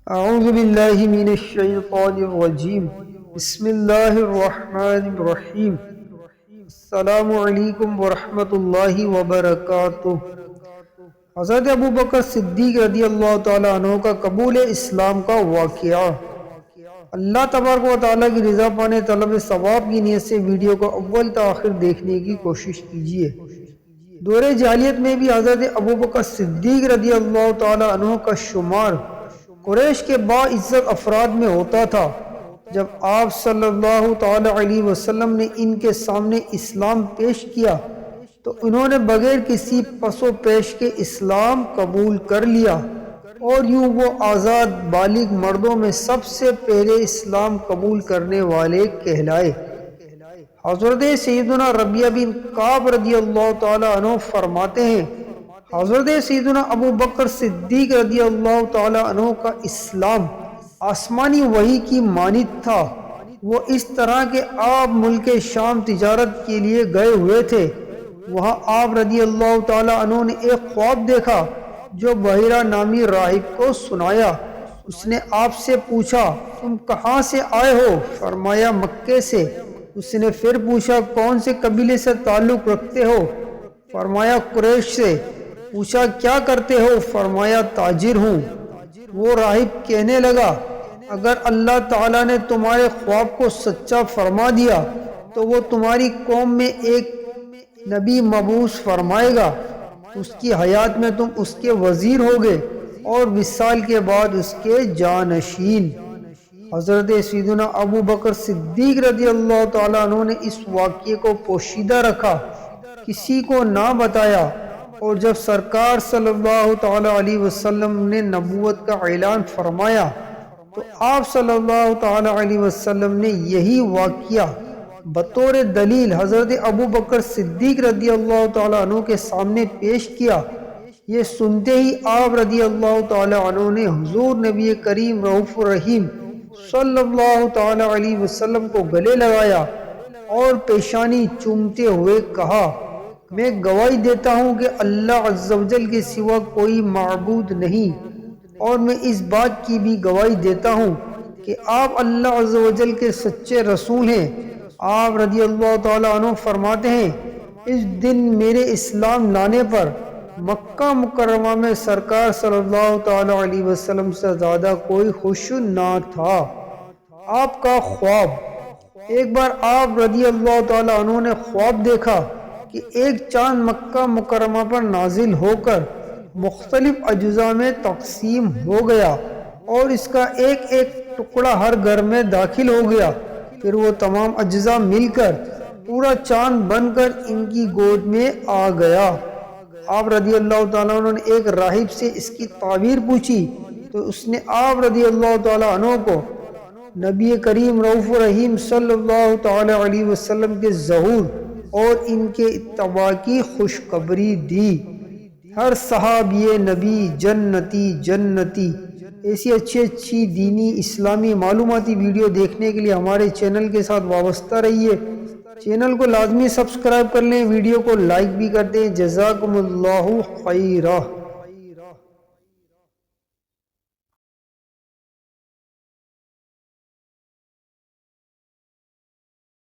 اعوذ باللہ من الشیطان الرجیم بسم اللہ الرحمن الرحیم السلام علیکم ورحمۃ اللہ وبرکاتہ۔ حضرت ابو بکر صدیق رضی اللہ تعالیٰ عنہ کا قبول اسلام کا واقعہ۔ اللہ تبارک و تعالیٰ کی رضا پانے طلب ثواب کی نیت سے ویڈیو کو اول تا آخر دیکھنے کی کوشش کیجیے۔ دور جاہلیت میں بھی حضرت ابو بکر صدیق رضی اللہ تعالیٰ عنہ کا شمار قریش کے باعزت افراد میں ہوتا تھا۔ جب آپ صلی اللہ تعالی علیہ وسلم نے ان کے سامنے اسلام پیش کیا تو انہوں نے بغیر کسی پس و پیش کے اسلام قبول کر لیا، اور یوں وہ آزاد بالغ مردوں میں سب سے پہلے اسلام قبول کرنے والے کہلائے۔ حضرت سیدنا ربیعہ بن کعب رضی اللہ تعالی عنہ فرماتے ہیں، حضرت سیدنا ابو بکر صدیق رضی اللہ تعالی عنہ کا اسلام آسمانی وحی کی مانند تھا۔ وہ اس طرح کہ آپ ملک شام تجارت کے لیے گئے ہوئے تھے، وہاں آپ رضی اللہ تعالی عنہ نے ایک خواب دیکھا جو بحیرہ نامی راہب کو سنایا۔ اس نے آپ سے پوچھا، تم کہاں سے آئے ہو؟ فرمایا مکے سے۔ اس نے پھر پوچھا، کون سے قبیلے سے تعلق رکھتے ہو؟ فرمایا قریش سے۔ پوچھا کیا کرتے ہو؟ فرمایا تاجر ہوں۔ وہ راہب کہنے لگا، اگر اللہ تعالیٰ نے تمہارے خواب کو سچا فرما دیا تو وہ تمہاری قوم میں ایک نبی مبعوث فرمائے گا، اس کی حیات میں تم اس کے وزیر ہوگے اور وصال کے بعد اس کے جانشین۔ حضرت سیدنا ابو بکر صدیق رضی اللہ تعالیٰ عنہ نے اس واقعے کو پوشیدہ رکھا، کسی کو نہ بتایا، اور جب سرکار صلی اللہ تعالی علیہ وسلم نے نبوت کا اعلان فرمایا تو آپ صلی اللہ تعالی علیہ وسلم نے یہی واقعہ بطور دلیل حضرت ابو بکر صدیق رضی اللہ تعالی عنہ کے سامنے پیش کیا۔ یہ سنتے ہی آپ رضی اللہ تعالی عنہ نے حضور نبی کریم رؤوف الرحیم صلی اللہ تعالی علیہ وسلم کو گلے لگایا اور پیشانی چومتے ہوئے کہا، میں گواہی دیتا ہوں کہ اللہ عز و جل کے سوا کوئی معبود نہیں، اور میں اس بات کی بھی گواہی دیتا ہوں کہ آپ اللہ عز و جل کے سچے رسول ہیں۔ آپ رضی اللہ تعالیٰ عنہ فرماتے ہیں، اس دن میرے اسلام لانے پر مکہ مکرمہ میں سرکار صلی اللہ تعالیٰ علیہ وسلم سے زیادہ کوئی خوش نہ تھا۔ آپ کا خواب۔ ایک بار آپ رضی اللہ تعالیٰ عنہ نے خواب دیکھا کہ ایک چاند مکہ مکرمہ پر نازل ہو کر مختلف اجزاء میں تقسیم ہو گیا، اور اس کا ایک ایک ٹکڑا ہر گھر میں داخل ہو گیا۔ پھر وہ تمام اجزاء مل کر پورا چاند بن کر ان کی گود میں آ گیا۔ آپ رضی اللہ تعالیٰ عنہ نے ایک راہب سے اس کی تعبیر پوچھی تو اس نے آپ رضی اللہ تعالیٰ عنہ کو نبی کریم رؤوف الرحیم صلی اللہ تعالی علیہ وسلم کے ظہور اور ان کے اتباع کی خوشخبری دی۔ ہر صحابی نبی جنتی جنتی۔ ایسی اچھی دینی اسلامی معلوماتی ویڈیو دیکھنے کے لیے ہمارے چینل کے ساتھ وابستہ رہیے۔ چینل کو لازمی سبسکرائب کر لیں، ویڈیو کو لائک بھی کر دیں۔ جزاکم اللہ خیرہ۔